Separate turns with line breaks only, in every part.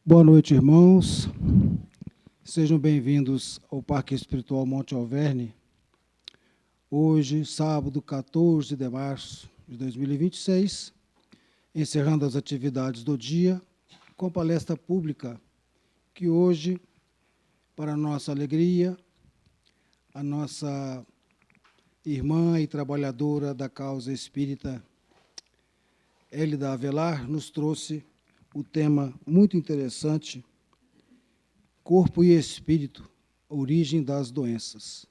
Boa noite, irmãos. Sejam bem-vindos ao Parque Espiritual Monte Alverne. Hoje, sábado, 14 de março de 2026, encerrando as atividades do dia, com palestra pública, que hoje, para nossa alegria, a nossa irmã e trabalhadora da causa espírita, Hélida Avelar, nos trouxe o tema muito interessante, Corpo e Espírito, origem das doenças.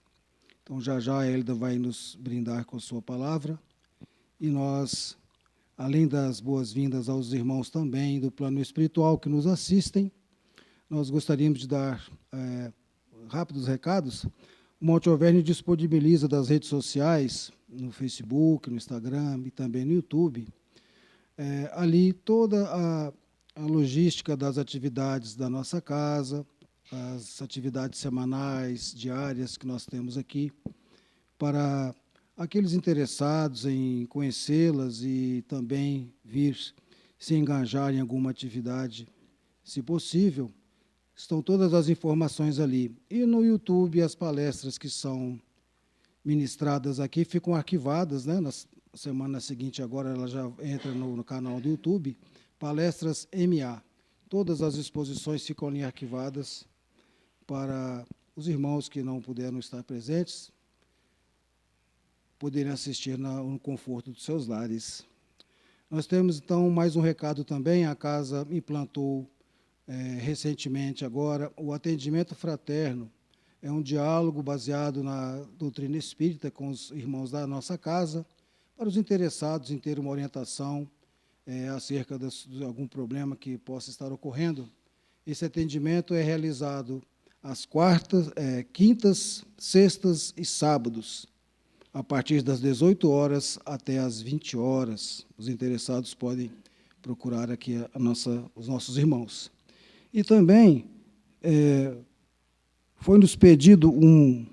Então, já a Hélida vai nos brindar com a sua palavra, e nós, além das boas-vindas aos irmãos também do plano espiritual que nos assistem, nós gostaríamos de dar rápidos recados. O Monte Alverne disponibiliza das redes sociais, no Facebook, no Instagram e também no YouTube, ali toda a logística das atividades da nossa casa, as atividades semanais, diárias que nós temos aqui, para aqueles interessados em conhecê-las e também vir se engajar em alguma atividade, se possível. Estão todas as informações ali. E no YouTube, as palestras que são ministradas aqui ficam arquivadas, né? Na semana seguinte, agora, ela já entra no canal do YouTube, Palestras MA. Todas as exposições ficam ali arquivadas para os irmãos que não puderam estar presentes poderem assistir no conforto dos seus lares. Nós temos, então, mais um recado também. A casa implantou recentemente agora o atendimento fraterno. É um diálogo baseado na doutrina espírita com os irmãos da nossa casa, para os interessados em ter uma orientação acerca de algum problema que possa estar ocorrendo. Esse atendimento é realizado às quartas, quintas, sextas e sábados, a partir das 18 horas até as 20 horas. Os interessados podem procurar aqui os nossos irmãos. E também foi-nos pedido um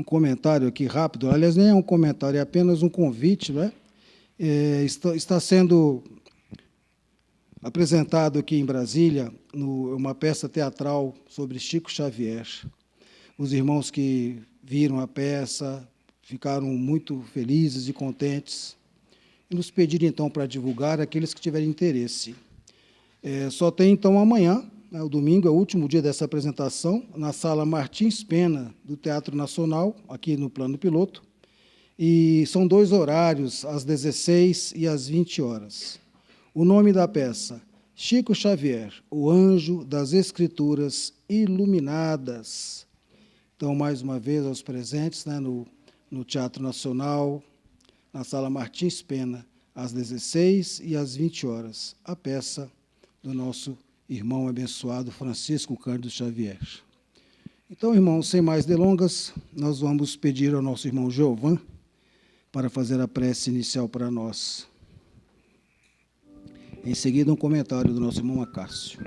comentário aqui rápido. Aliás, nem é um comentário, é apenas um convite, né? Está sendo apresentado aqui em Brasília uma peça teatral sobre Chico Xavier. Os irmãos que viram a peça ficaram muito felizes e contentes e nos pediram, então, para divulgar aqueles que tiverem interesse. Só tem, então, amanhã, né, o domingo, é o último dia dessa apresentação, na Sala Martins Pena, do Teatro Nacional, aqui no Plano Piloto, e são 2 horários, às 16 e às 20 horas. O nome da peça, Chico Xavier, o Anjo das Escrituras Iluminadas. Então, mais uma vez, aos presentes, né, no Teatro Nacional, na Sala Martins Pena, às 16 e às 20 horas, a peça do nosso irmão abençoado Francisco Cândido Xavier. Então, irmãos, sem mais delongas, nós vamos pedir ao nosso irmão Jeovan para fazer a prece inicial para nós. Em seguida, um comentário do nosso irmão Acácio.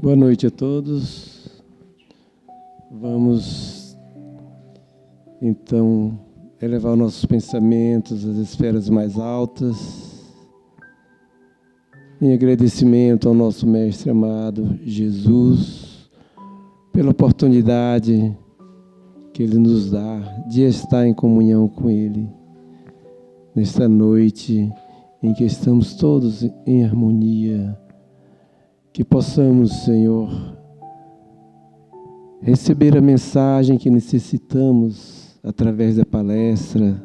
Boa noite a todos. Vamos, então, elevar nossos pensamentos às esferas mais altas, em agradecimento ao nosso Mestre amado, Jesus, pela oportunidade que Ele nos dá de estar em comunhão com Ele, nesta noite em que estamos todos em harmonia. Que possamos, Senhor, receber a mensagem que necessitamos através da palestra.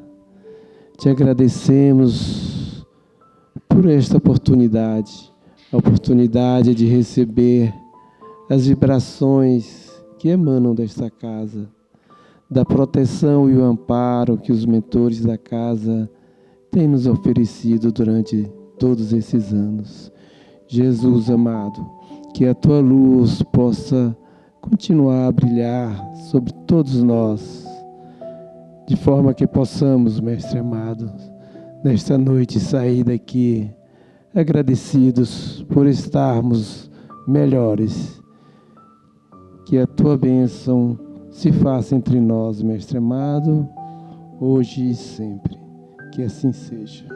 Te agradecemos por esta oportunidade, a oportunidade de receber as vibrações que emanam desta casa, da proteção e o amparo que os mentores da casa têm nos oferecido durante todos esses anos. Jesus amado, que a Tua luz possa continuar a brilhar sobre todos nós, de forma que possamos, Mestre amado, nesta noite sair daqui agradecidos por estarmos melhores. Que a Tua bênção se faça entre nós, Mestre amado, hoje e sempre. Que assim seja.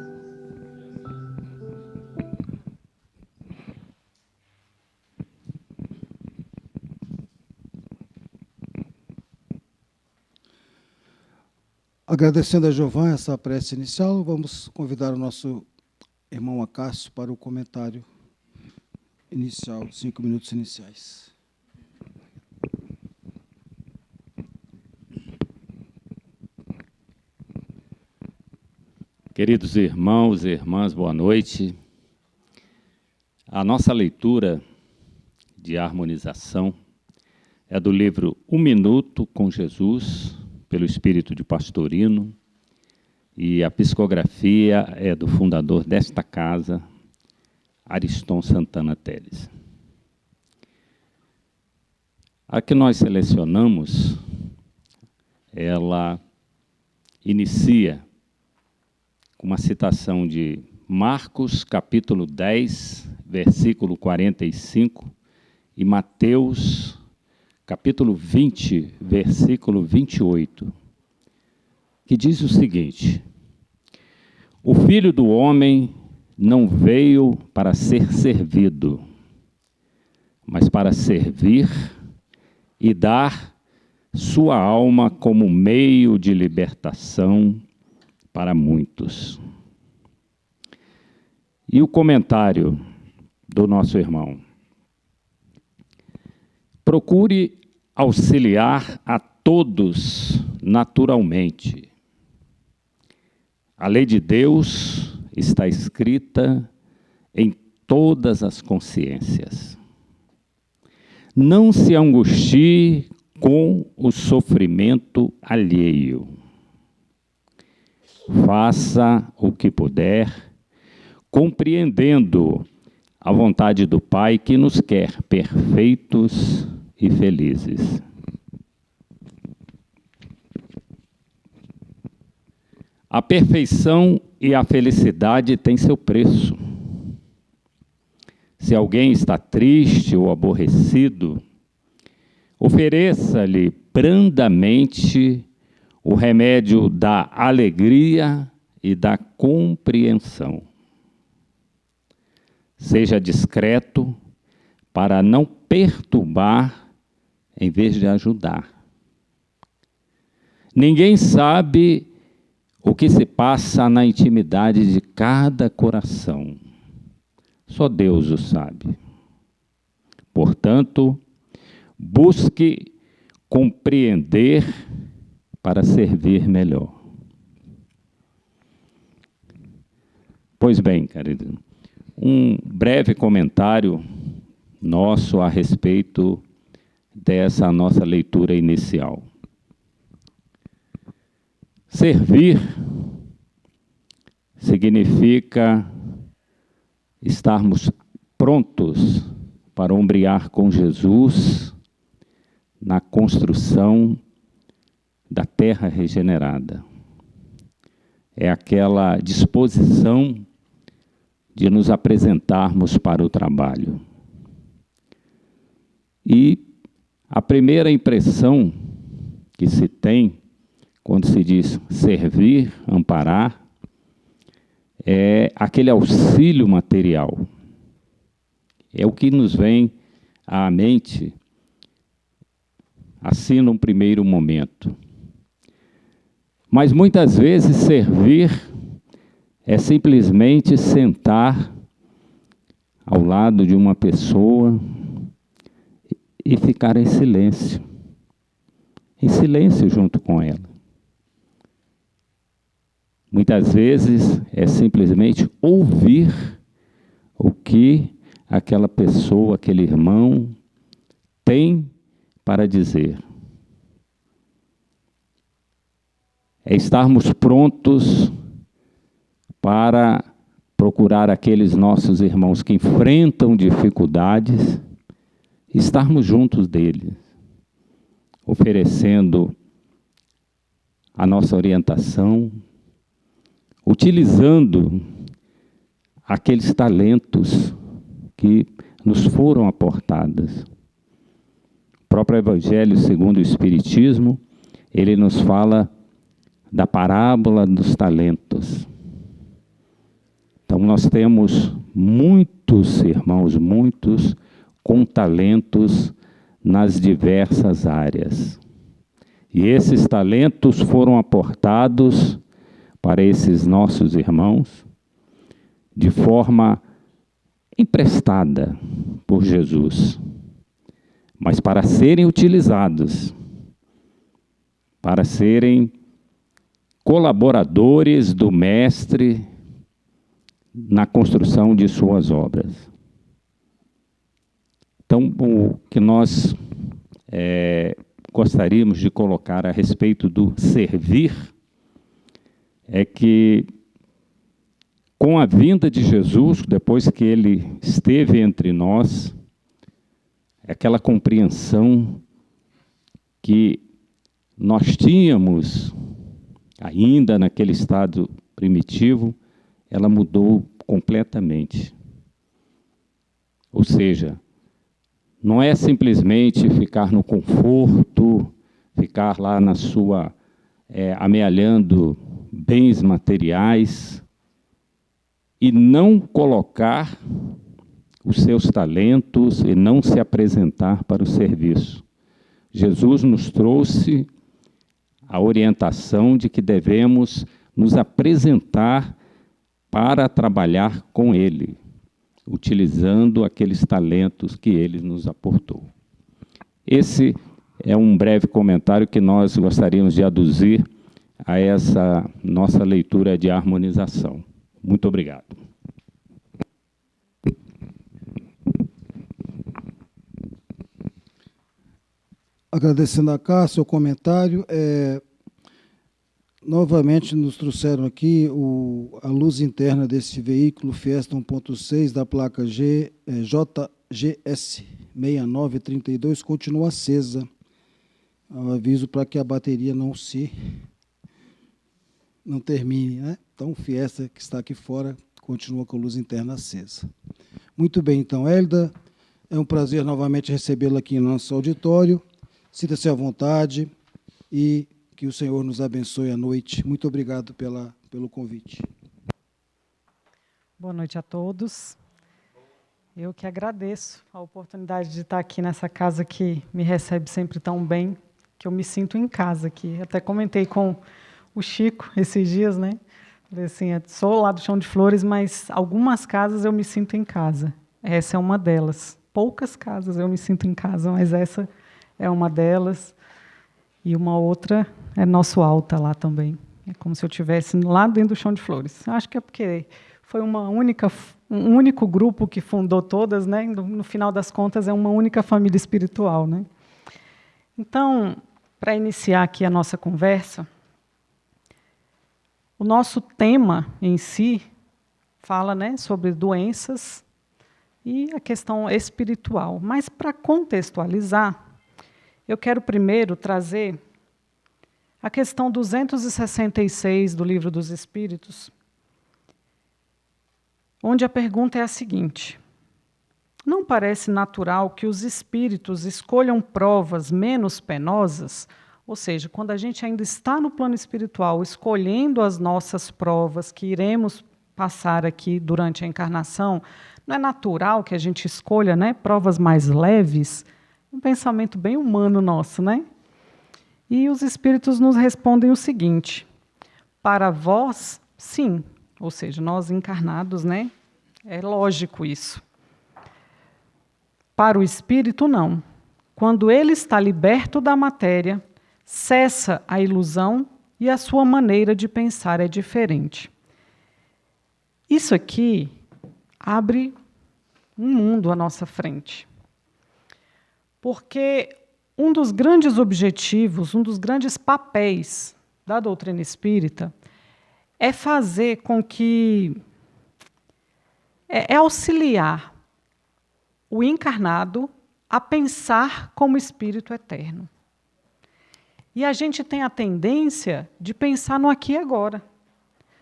Agradecendo a Jovan essa prece inicial, vamos convidar o nosso irmão Acácio para o comentário inicial, 5 minutos iniciais.
Queridos irmãos e irmãs, boa noite. A nossa leitura de harmonização é do livro Um Minuto com Jesus, pelo Espírito de Pastorino, e a psicografia é do fundador desta casa, Ariston Santana Teles. A que nós selecionamos, ela inicia com uma citação de Marcos, capítulo 10, versículo 45, e Mateus, capítulo 20, versículo 28, que diz o seguinte: o Filho do Homem não veio para ser servido, mas para servir e dar sua alma como meio de libertação para muitos. E o comentário do nosso irmão: procure auxiliar a todos naturalmente. A lei de Deus está escrita em todas as consciências. Não se angustie com o sofrimento alheio. Faça o que puder, compreendendo a vontade do Pai que nos quer perfeitos e felizes. A perfeição e a felicidade têm seu preço. Se alguém está triste ou aborrecido, ofereça-lhe brandamente o remédio da alegria e da compreensão. Seja discreto para não perturbar em vez de ajudar. Ninguém sabe o que se passa na intimidade de cada coração. Só Deus o sabe. Portanto, busque compreender para servir melhor. Pois bem, querido, um breve comentário nosso a respeito dessa nossa leitura inicial. Servir significa estarmos prontos para ombrear com Jesus na construção da terra regenerada. É aquela disposição de nos apresentarmos para o trabalho. E a primeira impressão que se tem quando se diz servir, amparar, é aquele auxílio material. É o que nos vem à mente, assim num primeiro momento. Mas muitas vezes servir é simplesmente sentar ao lado de uma pessoa e ficar em silêncio junto com ela. Muitas vezes é simplesmente ouvir o que aquela pessoa, aquele irmão tem para dizer. É estarmos prontos para procurar aqueles nossos irmãos que enfrentam dificuldades, estarmos juntos deles, oferecendo a nossa orientação, utilizando aqueles talentos que nos foram aportados. O próprio Evangelho segundo o Espiritismo, ele nos fala da parábola dos talentos. Então, nós temos muitos irmãos, muitos com talentos nas diversas áreas. E esses talentos foram aportados para esses nossos irmãos de forma emprestada por Jesus, mas para serem utilizados, para serem colaboradores do Mestre na construção de suas obras. Então, o que nós gostaríamos de colocar a respeito do servir é que, com a vinda de Jesus, depois que ele esteve entre nós, aquela compreensão que nós tínhamos ainda naquele estado primitivo, ela mudou completamente. Ou seja, não é simplesmente ficar no conforto, ficar lá na sua, amealhando bens materiais e não colocar os seus talentos e não se apresentar para o serviço. Jesus nos trouxe a orientação de que devemos nos apresentar para trabalhar com Ele, utilizando aqueles talentos que Ele nos aportou. Esse é um breve comentário que nós gostaríamos de aduzir a essa nossa leitura de harmonização. Muito obrigado.
Agradecendo a Cássio o comentário, novamente nos trouxeram aqui a luz interna desse veículo Fiesta 1.6 da placa JGS 6932 continua acesa. Eu aviso para que a bateria não termine, né? Então, Fiesta que está aqui fora continua com a luz interna acesa. Muito bem, então, Hélida, é um prazer novamente recebê-la aqui no nosso auditório. Sinta-se à vontade e que o Senhor nos abençoe à noite. Muito obrigado pelo convite.
Boa noite a todos. Eu que agradeço a oportunidade de estar aqui nessa casa que me recebe sempre tão bem, que eu me sinto em casa aqui. Até comentei com o Chico esses dias, né? Falei assim, sou lá do Chão de Flores, mas algumas casas eu me sinto em casa. Essa é uma delas. Poucas casas eu me sinto em casa, mas essa é uma delas. E uma outra é nosso alta lá também. É como se eu estivesse lá dentro do Chão de Flores. Acho que é porque foi um único grupo que fundou todas, né? No final das contas, é uma única família espiritual, né? Então, para iniciar aqui a nossa conversa, o nosso tema em si fala, né, sobre doenças e a questão espiritual. Mas, para contextualizar, eu quero primeiro trazer a questão 266 do Livro dos Espíritos, onde a pergunta é a seguinte: não parece natural que os espíritos escolham provas menos penosas? Ou seja, quando a gente ainda está no plano espiritual, escolhendo as nossas provas que iremos passar aqui durante a encarnação, não é natural que a gente escolha, né, provas mais leves? Um pensamento bem humano nosso, né? E os espíritos nos respondem o seguinte: para vós, sim. Ou seja, nós encarnados, né? É lógico isso. Para o espírito, não. Quando ele está liberto da matéria, cessa a ilusão e a sua maneira de pensar é diferente. Isso aqui abre um mundo à nossa frente. Porque um dos grandes objetivos, um dos grandes papéis da doutrina espírita é fazer com que... é auxiliar o encarnado a pensar como espírito eterno. E a gente tem a tendência de pensar no aqui e agora.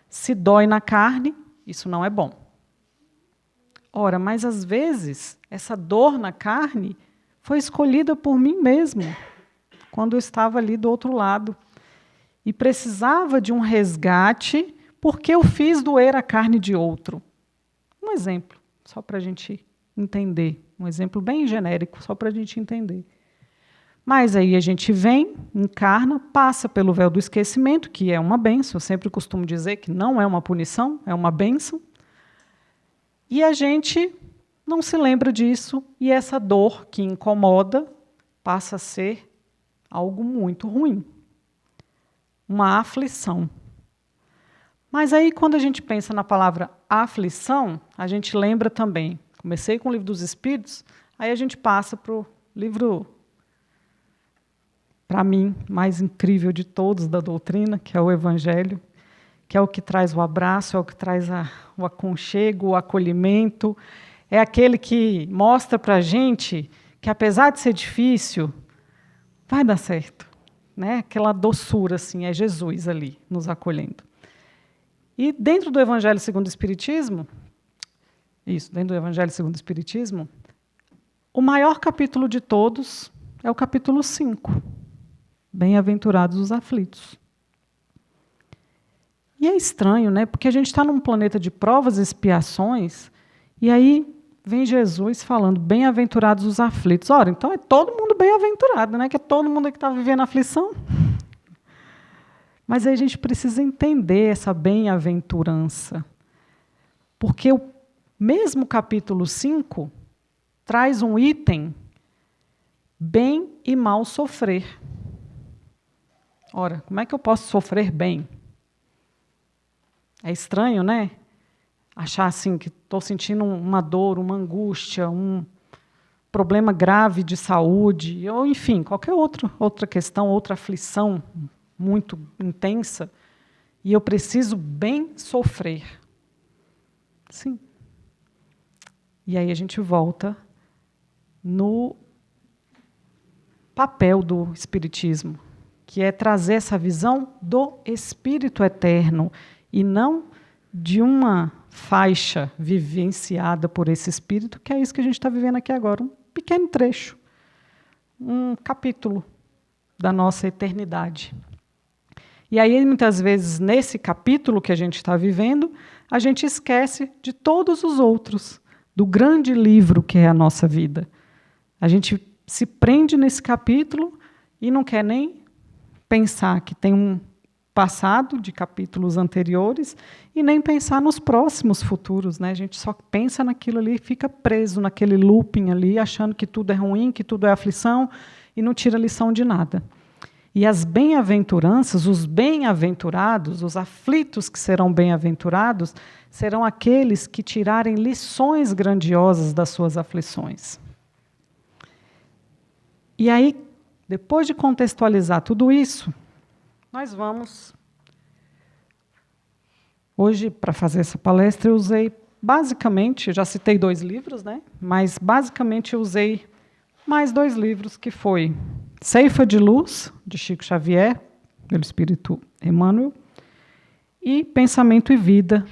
Se dói na carne, isso não é bom. Ora, mas às vezes, essa dor na carne foi escolhida por mim mesmo, quando eu estava ali do outro lado. E precisava de um resgate, porque eu fiz doer a carne de outro. Um exemplo, só para a gente entender. Um exemplo bem genérico, só para a gente entender. Mas aí a gente vem, encarna, passa pelo véu do esquecimento, que é uma bênção. Eu sempre costumo dizer que não é uma punição, é uma bênção. E a gente não se lembra disso, e essa dor que incomoda passa a ser algo muito ruim. Uma aflição. Mas aí, quando a gente pensa na palavra aflição, a gente lembra também. Comecei com o Livro dos Espíritos, aí a gente passa para o livro, para mim, mais incrível de todos da doutrina, que é o Evangelho, que é o que traz o abraço, é o que traz o aconchego, o acolhimento, é aquele que mostra para a gente que, apesar de ser difícil, vai dar certo. Né? Aquela doçura, assim, é Jesus ali, nos acolhendo. E dentro do Evangelho segundo o Espiritismo, dentro do Evangelho segundo o Espiritismo, o maior capítulo de todos é o capítulo 5. Bem-aventurados os aflitos. E é estranho, né? Porque a gente está num planeta de provas e expiações, e aí vem Jesus falando, bem-aventurados os aflitos. Ora, então é todo mundo bem-aventurado, né? Que é todo mundo que está vivendo aflição. Mas aí a gente precisa entender essa bem-aventurança. Porque o mesmo capítulo 5 traz um item, bem e mal sofrer. Ora, como é que eu posso sofrer bem? É estranho, né? Achar assim que estou sentindo uma dor, uma angústia, um problema grave de saúde, ou enfim, qualquer outra questão, outra aflição muito intensa, e eu preciso bem sofrer. Sim. E aí a gente volta no papel do Espiritismo, que é trazer essa visão do Espírito eterno, e não de uma faixa vivenciada por esse Espírito, que é isso que a gente está vivendo aqui agora, um pequeno trecho, um capítulo da nossa eternidade. E aí, muitas vezes, nesse capítulo que a gente está vivendo, a gente esquece de todos os outros, do grande livro que é a nossa vida. A gente se prende nesse capítulo e não quer nem pensar que tem um passado de capítulos anteriores e nem pensar nos próximos futuros, né? A gente só pensa naquilo ali, fica preso naquele looping ali, achando que tudo é ruim, que tudo é aflição, e não tira lição de nada. E as bem-aventuranças, os bem-aventurados, os aflitos que serão bem-aventurados, serão aqueles que tirarem lições grandiosas das suas aflições. E aí, depois de contextualizar tudo isso, nós vamos... Hoje, para fazer essa palestra, eu usei, basicamente, já citei 2 livros, né? Mas, basicamente, eu usei mais 2 livros, que foi Ceifa de Luz, de Chico Xavier, pelo Espírito Emmanuel, e Pensamento e Vida,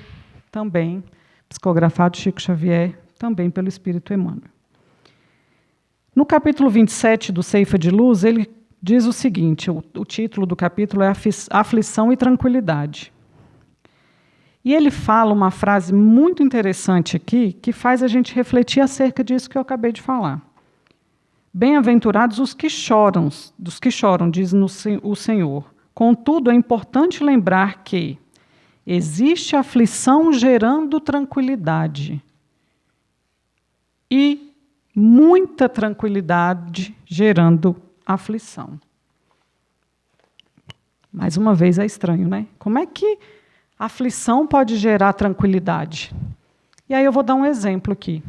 também, psicografado de Chico Xavier, também pelo Espírito Emmanuel. No capítulo 27 do Ceifa de Luz, ele diz o seguinte, o título do capítulo é Aflição e Tranquilidade. E ele fala uma frase muito interessante aqui, que faz a gente refletir acerca disso que eu acabei de falar. Bem-aventurados os que choram, dos que choram, diz o Senhor. Contudo, é importante lembrar que existe aflição gerando tranquilidade e muita tranquilidade gerando aflição. Mais uma vez é estranho, né? Como é que a aflição pode gerar tranquilidade? E aí eu vou dar um exemplo aqui.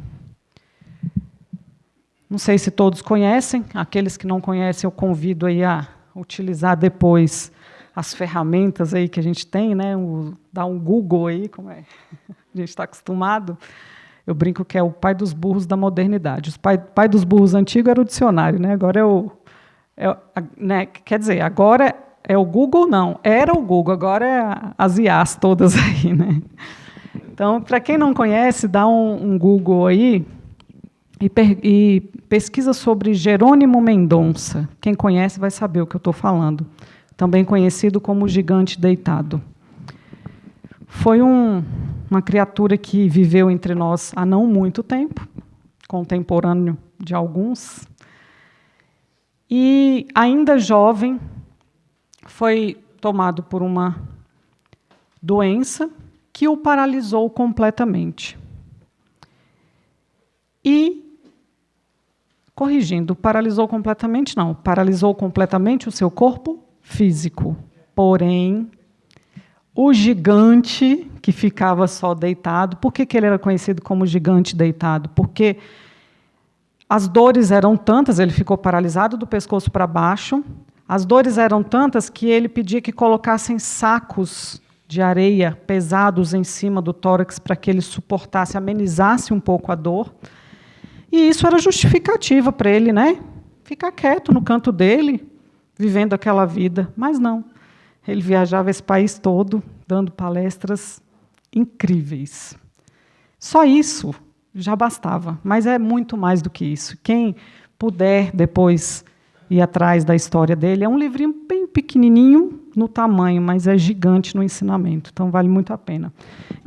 Não sei se todos conhecem, aqueles que não conhecem eu convido aí a utilizar depois as ferramentas aí que a gente tem, né? Dar um Google aí, como é a gente está acostumado. Eu brinco que é o pai dos burros da modernidade. O pai dos burros antigo era o dicionário, né? Agora Né, quer dizer, agora é o Google, não. Era o Google, agora é as IAs todas aí, né? Então, para quem não conhece, dá um Google aí e pesquisa sobre Jerônimo Mendonça. Quem conhece vai saber o que eu estou falando. Também conhecido como o Gigante Deitado. Foi uma criatura que viveu entre nós há não muito tempo, contemporâneo de alguns, e, ainda jovem, foi tomado por uma doença que o paralisou completamente. E, corrigindo, paralisou completamente o seu corpo físico. Porém, o gigante que ficava só deitado, por que ele era conhecido como gigante deitado? Porque as dores eram tantas, ele ficou paralisado do pescoço para baixo, as dores eram tantas que ele pedia que colocassem sacos de areia pesados em cima do tórax para que ele suportasse, amenizasse um pouco a dor. E isso era justificativa para ele, né? Ficar quieto no canto dele, vivendo aquela vida. Mas não. Ele viajava esse país todo, dando palestras incríveis. Só isso já bastava, mas é muito mais do que isso. Quem puder depois ir atrás da história dele, é um livrinho bem pequenininho no tamanho, mas é gigante no ensinamento, então vale muito a pena.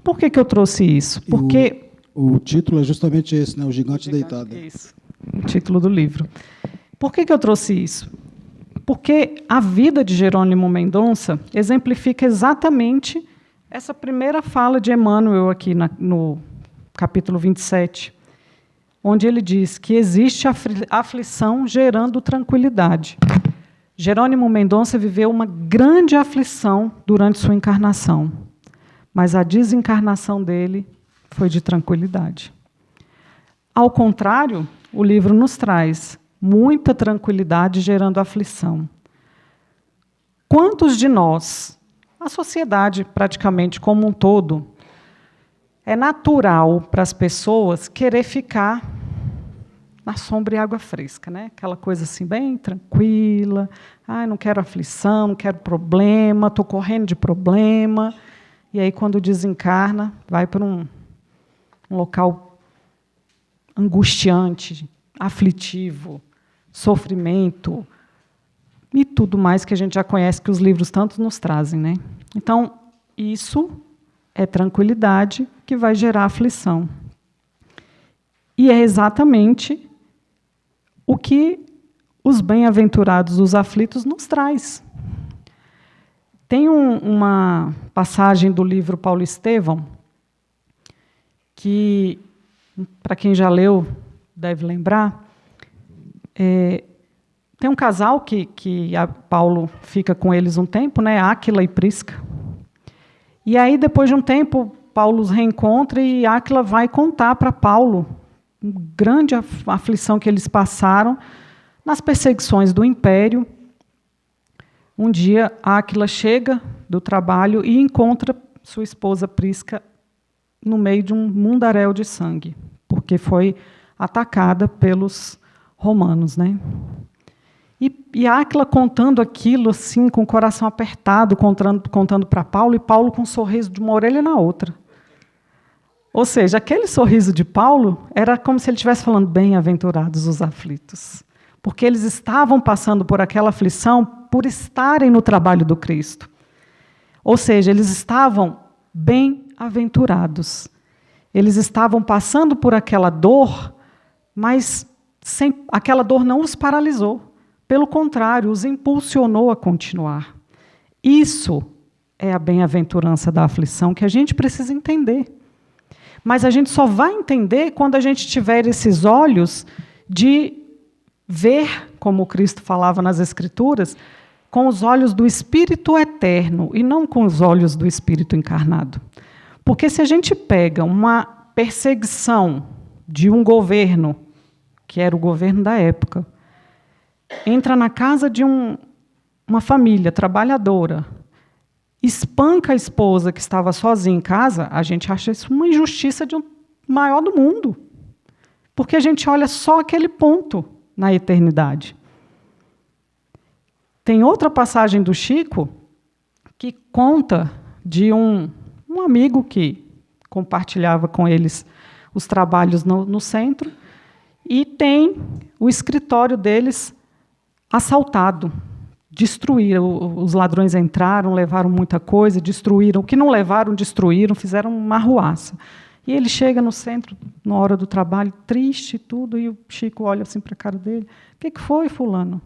Por que eu trouxe isso? Porque
o título é justamente esse, né? O Gigante Deitado.
Isso, o título do livro. Por que eu trouxe isso? Porque a vida de Jerônimo Mendonça exemplifica exatamente essa primeira fala de Emmanuel aqui no capítulo 27, onde ele diz que existe aflição gerando tranquilidade. Jerônimo Mendonça viveu uma grande aflição durante sua encarnação, mas a desencarnação dele foi de tranquilidade. Ao contrário, o livro nos traz muita tranquilidade gerando aflição. Quantos de nós, a sociedade praticamente como um todo, é natural para as pessoas querer ficar na sombra e água fresca, né? Aquela coisa assim, bem tranquila. Não quero aflição, não quero problema, estou correndo de problema. E aí, quando desencarna, vai para um local angustiante, aflitivo, sofrimento e tudo mais que a gente já conhece, que os livros tanto nos trazem, né? Então, isso é tranquilidade que vai gerar aflição. E é exatamente o que os bem-aventurados, os aflitos, nos traz. Tem uma passagem do livro Paulo Estevão, que, para quem já leu, deve lembrar. Tem um casal que Paulo fica com eles um tempo, né? Áquila e Prisca. E aí, depois de um tempo, Paulo os reencontra e Áquila vai contar para Paulo uma grande aflição que eles passaram nas perseguições do Império. Um dia, Áquila chega do trabalho e encontra sua esposa Prisca no meio de um mundaréu de sangue, porque foi atacada pelos romanos, né? E Áquila contando aquilo assim, com o coração apertado, contando para Paulo, e Paulo com um sorriso de uma orelha na outra. Ou seja, aquele sorriso de Paulo era como se ele estivesse falando: bem-aventurados os aflitos, porque eles estavam passando por aquela aflição por estarem no trabalho do Cristo. Ou seja, eles estavam bem-aventurados. Eles estavam passando por aquela dor, mas aquela dor não os paralisou. Pelo contrário, os impulsionou a continuar. Isso é a bem-aventurança da aflição que a gente precisa entender. Mas a gente só vai entender quando a gente tiver esses olhos de ver, como Cristo falava nas Escrituras, com os olhos do Espírito eterno e não com os olhos do Espírito encarnado. Porque se a gente pega uma perseguição de um governo, que era o governo da época, entra na casa de uma família trabalhadora, espanca a esposa que estava sozinha em casa, a gente acha isso uma injustiça maior do mundo. Porque a gente olha só aquele ponto na eternidade. Tem outra passagem do Chico que conta de um amigo que compartilhava com eles os trabalhos no centro, e tem o escritório deles assaltado. Destruíram, os ladrões entraram, levaram muita coisa, destruíram. O que não levaram, destruíram, fizeram uma arruaça. E ele chega no centro, na hora do trabalho, triste e tudo, e o Chico olha assim para a cara dele. O que foi, fulano?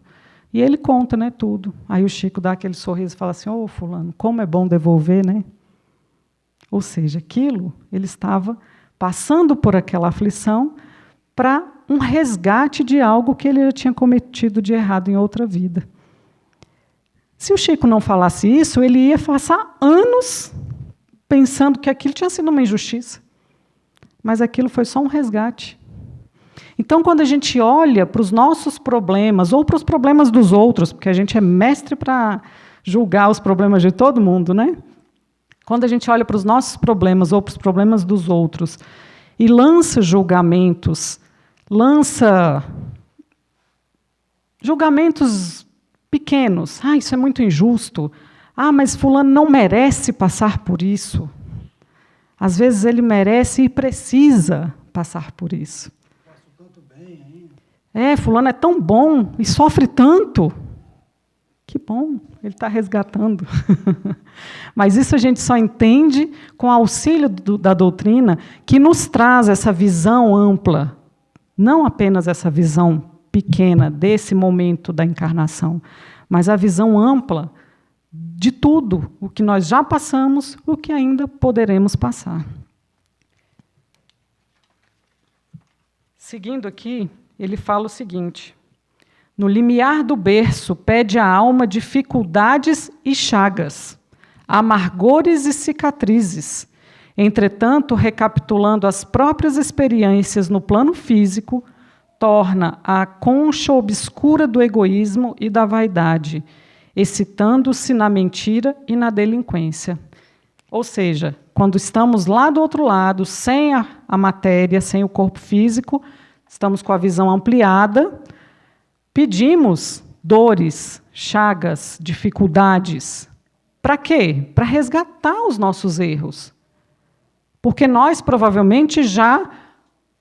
E ele conta, né, tudo. Aí o Chico dá aquele sorriso e fala assim, ô, fulano, como é bom devolver, né? Ou seja, aquilo, ele estava passando por aquela aflição para um resgate de algo que ele já tinha cometido de errado em outra vida. Se o Chico não falasse isso, ele ia passar anos pensando que aquilo tinha sido uma injustiça. Mas aquilo foi só um resgate. Então, quando a gente olha para os nossos problemas, ou para os problemas dos outros, porque a gente é mestre para julgar os problemas de todo mundo, né? Quando a gente olha para os nossos problemas ou para os problemas dos outros e lança julgamentos pequenos. Ah, isso é muito injusto. Ah, mas fulano não merece passar por isso. Às vezes ele merece e precisa passar por isso.
Faço tanto bem ainda.
Fulano é tão bom e sofre tanto. Que bom, ele está resgatando. Mas isso a gente só entende com o auxílio da doutrina, que nos traz essa visão ampla, não apenas essa visão pequena desse momento da encarnação, mas a visão ampla de tudo, o que nós já passamos, o que ainda poderemos passar. Seguindo aqui, ele fala o seguinte: no limiar do berço pede a alma dificuldades e chagas, amargores e cicatrizes. Entretanto, recapitulando as próprias experiências no plano físico, torna a concha obscura do egoísmo e da vaidade, excitando-se na mentira e na delinquência. Ou seja, quando estamos lá do outro lado, sem a matéria, sem o corpo físico, estamos com a visão ampliada, pedimos dores, chagas, dificuldades. Para quê? Para resgatar os nossos erros. Porque nós, provavelmente, já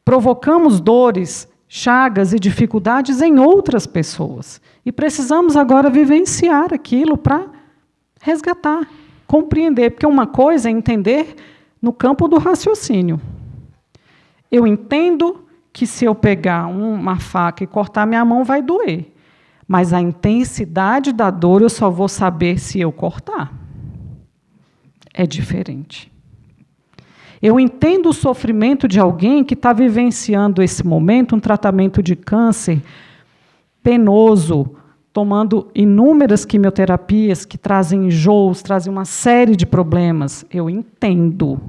provocamos dores, chagas e dificuldades em outras pessoas. E precisamos agora vivenciar aquilo para resgatar, compreender. Porque uma coisa é entender no campo do raciocínio. Eu entendo que se eu pegar uma faca e cortar minha mão vai doer. Mas a intensidade da dor eu só vou saber se eu cortar. É diferente. Eu entendo o sofrimento de alguém que está vivenciando esse momento, um tratamento de câncer penoso, tomando inúmeras quimioterapias que trazem enjoos, trazem uma série de problemas. Eu entendo,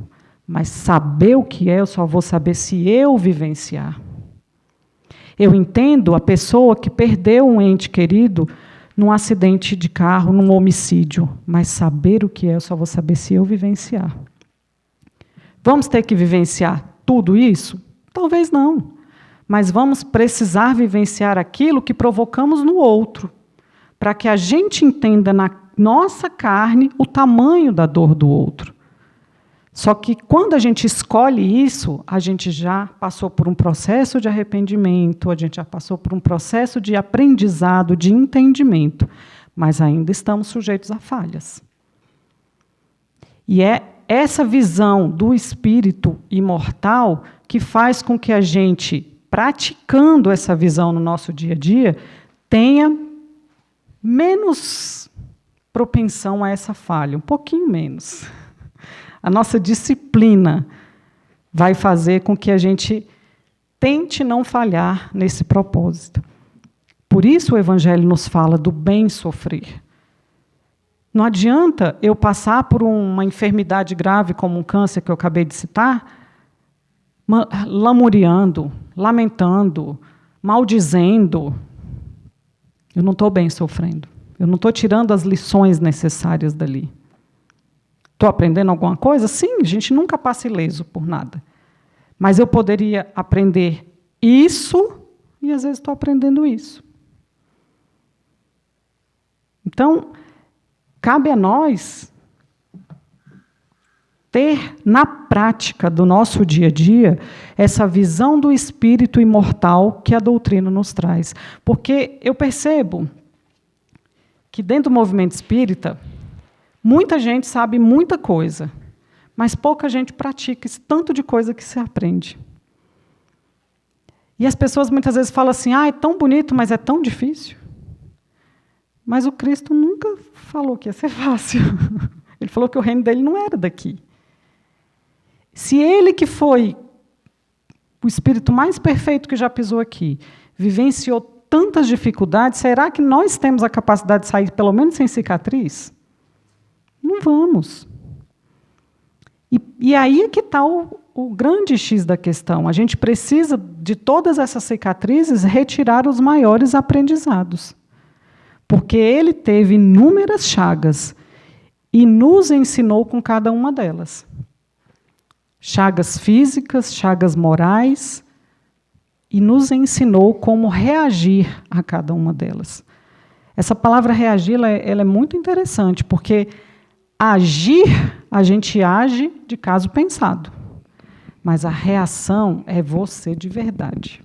mas saber o que é, eu só vou saber se eu vivenciar. Eu entendo a pessoa que perdeu um ente querido num acidente de carro, num homicídio, mas saber o que é, eu só vou saber se eu vivenciar. Vamos ter que vivenciar tudo isso? Talvez não. Mas vamos precisar vivenciar aquilo que provocamos no outro, para que a gente entenda na nossa carne o tamanho da dor do outro. Só que quando a gente escolhe isso, a gente já passou por um processo de arrependimento, a gente já passou por um processo de aprendizado, de entendimento, mas ainda estamos sujeitos a falhas. E é essa visão do espírito imortal que faz com que a gente, praticando essa visão no nosso dia a dia, tenha menos propensão a essa falha, um pouquinho menos. A nossa disciplina vai fazer com que a gente tente não falhar nesse propósito. Por isso o Evangelho nos fala do bem sofrer. Não adianta eu passar por uma enfermidade grave como um câncer que eu acabei de citar, lamuriando, lamentando, maldizendo. Eu não estou bem sofrendo. Eu não estou tirando as lições necessárias dali. Estou aprendendo alguma coisa? Sim, a gente nunca passa ileso por nada. Mas eu poderia aprender isso e, às vezes, estou aprendendo isso. Então, cabe a nós ter na prática do nosso dia a dia essa visão do espírito imortal que a doutrina nos traz. Porque eu percebo que dentro do movimento espírita, muita gente sabe muita coisa, mas pouca gente pratica esse tanto de coisa que se aprende. E as pessoas muitas vezes falam assim, é tão bonito, mas é tão difícil. Mas o Cristo nunca falou que ia ser fácil. Ele falou que o reino dele não era daqui. Se ele, que foi o espírito mais perfeito que já pisou aqui, vivenciou tantas dificuldades, será que nós temos a capacidade de sair pelo menos sem cicatriz? Não vamos. E aí é que está o grande X da questão. A gente precisa, de todas essas cicatrizes, retirar os maiores aprendizados. Porque ele teve inúmeras chagas e nos ensinou com cada uma delas. Chagas físicas, chagas morais, e nos ensinou como reagir a cada uma delas. Essa palavra reagir ela é muito interessante, porque agir, a gente age de caso pensado. Mas a reação é você de verdade.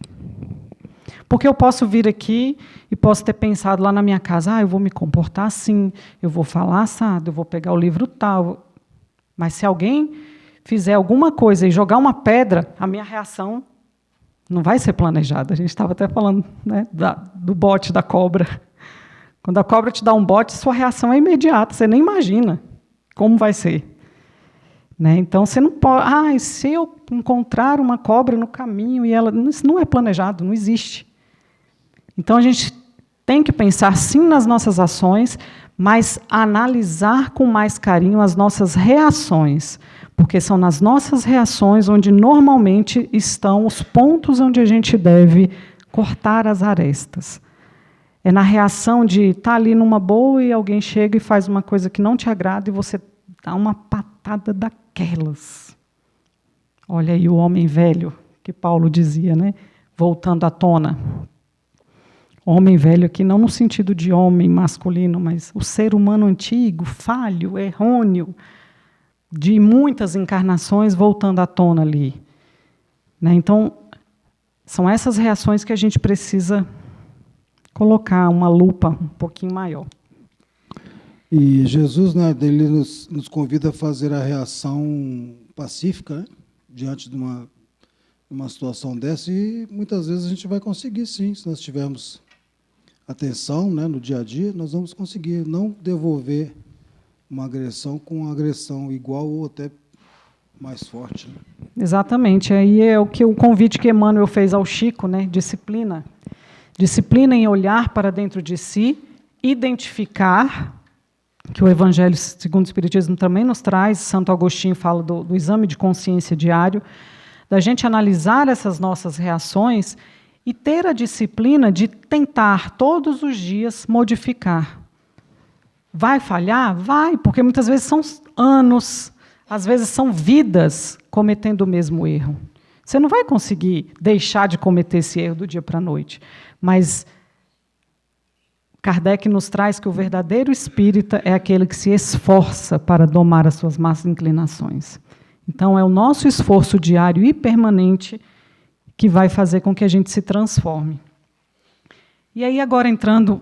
Porque eu posso vir aqui e posso ter pensado lá na minha casa, eu vou me comportar assim, eu vou falar assado, eu vou pegar o livro tal. Mas se alguém fizer alguma coisa e jogar uma pedra, a minha reação não vai ser planejada. A gente estava até falando, né, do bote da cobra. Quando a cobra te dá um bote, sua reação é imediata, você nem imagina como vai ser. Né? Então, você não pode... se eu encontrar uma cobra no caminho e ela... Isso não é planejado, não existe. Então, a gente tem que pensar, sim, nas nossas ações, mas analisar com mais carinho as nossas reações, porque são nas nossas reações onde, normalmente, estão os pontos onde a gente deve cortar as arestas. É na reação de estar ali numa boa e alguém chega e faz uma coisa que não te agrada e você dá uma patada daquelas. Olha aí o homem velho, que Paulo dizia, né? Voltando à tona. Homem velho aqui não no sentido de homem masculino, mas o ser humano antigo, falho, errôneo, de muitas encarnações voltando à tona ali. Né? Então, são essas reações que a gente precisa colocar uma lupa um pouquinho maior.
E Jesus, né, ele nos convida a fazer a reação pacífica, né, diante de uma situação dessa, e muitas vezes a gente vai conseguir, sim, se nós tivermos atenção, né, no dia a dia, nós vamos conseguir não devolver uma agressão com uma agressão igual ou até mais forte. Né?
Exatamente. Aí é o convite que Emmanuel fez ao Chico, né, disciplina. Disciplina em olhar para dentro de si, identificar, que o Evangelho segundo o Espiritismo também nos traz, Santo Agostinho fala do exame de consciência diário, da gente analisar essas nossas reações e ter a disciplina de tentar todos os dias modificar. Vai falhar? Vai, porque muitas vezes são anos, às vezes são vidas cometendo o mesmo erro. Você não vai conseguir deixar de cometer esse erro do dia para a noite, mas Kardec nos traz que o verdadeiro espírita é aquele que se esforça para domar as suas más inclinações. Então, é o nosso esforço diário e permanente que vai fazer com que a gente se transforme. E aí, agora entrando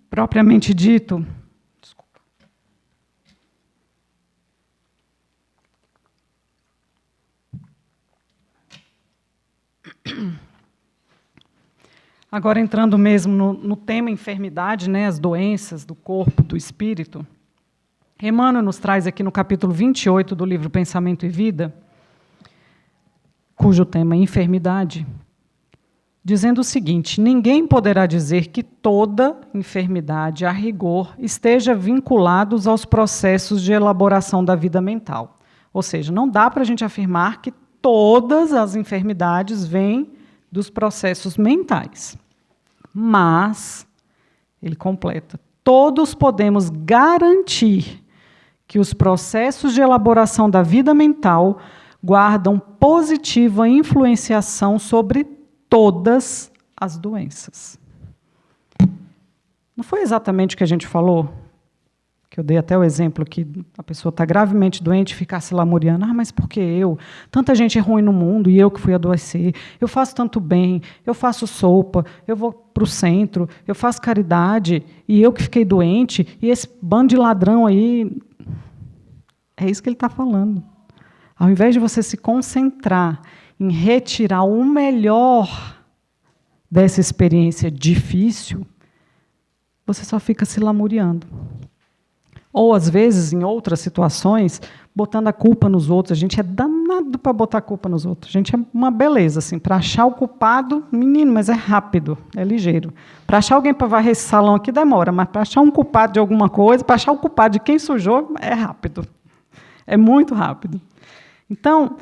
propriamente dito... Desculpa. Agora, entrando mesmo no tema enfermidade, né, as doenças do corpo, do espírito, Emmanuel nos traz aqui no capítulo 28 do livro Pensamento e Vida, cujo tema é enfermidade, dizendo o seguinte: ninguém poderá dizer que toda enfermidade, a rigor, esteja vinculados aos processos de elaboração da vida mental. Ou seja, não dá para a gente afirmar que todas as enfermidades vêm dos processos mentais. Mas, ele completa, todos podemos garantir que os processos de elaboração da vida mental guardam positiva influenciação sobre todas as doenças. Não foi exatamente o que a gente falou? Que eu dei até o exemplo que a pessoa está gravemente doente e ficar se lamuriando. Mas por que eu? Tanta gente ruim no mundo e eu que fui adoecer. Eu faço tanto bem, eu faço sopa, eu vou para o centro, eu faço caridade e eu que fiquei doente. E esse bando de ladrão aí... É isso que ele está falando. Ao invés de você se concentrar em retirar o melhor dessa experiência difícil, você só fica se lamuriando. Ou, às vezes, em outras situações, botando a culpa nos outros. A gente é danado para botar a culpa nos outros. A gente é uma beleza, assim, para achar o culpado, menino, mas é rápido, é ligeiro. Para achar alguém para varrer esse salão aqui demora, mas para achar um culpado de alguma coisa, para achar o culpado de quem sujou, é rápido. É muito rápido. Então,